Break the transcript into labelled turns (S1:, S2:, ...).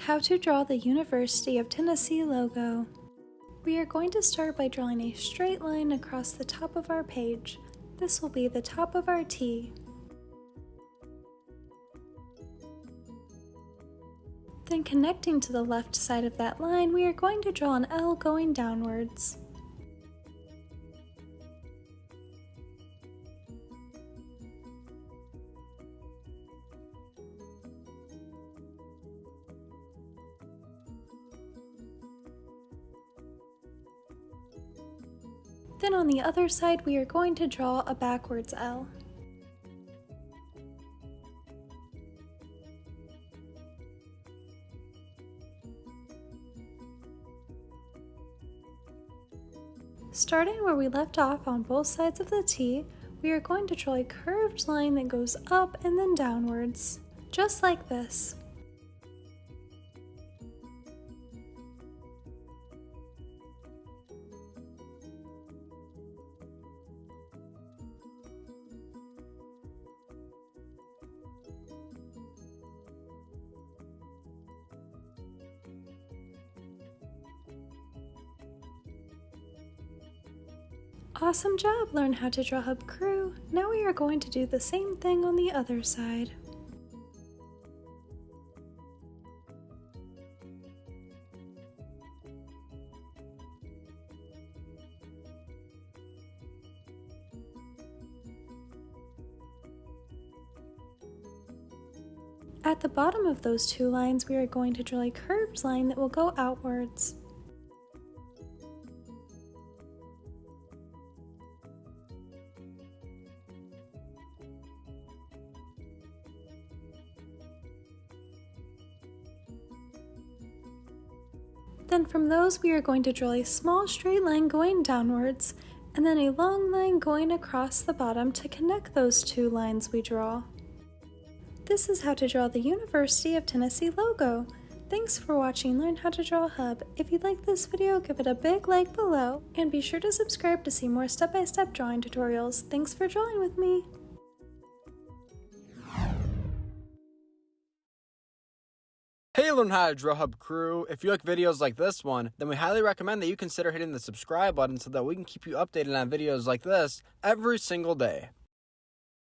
S1: How to draw the University of Tennessee logo. We are going to start by drawing a straight line across the top of our page. This will be the top of our T. Then connecting to the left side of that line, we are going to draw an L going downwards. Then on the other side, we are going to draw a backwards L. Starting where we left off on both sides of the T, we are going to draw a curved line that goes up and then downwards, just like this. Awesome job! Learn how to draw Hub Crew. Now we are going to do the same thing on the other side. At the bottom of those two lines, we are going to draw a curved line that will go outwards. Then from those, we are going to draw a small straight line going downwards, and then a long line going across the bottom to connect those two lines we draw. This is how to draw the University of Tennessee logo. Thanks for watching Learn How to Draw Hub. If you like this video, give it a big like below, and be sure to subscribe to see more step-by-step drawing tutorials. Thanks for drawing with me!
S2: Hey Learn How to Draw Hub crew, if you like videos like this one, then we highly recommend that you consider hitting the subscribe button so that we can keep you updated on videos like this every single day.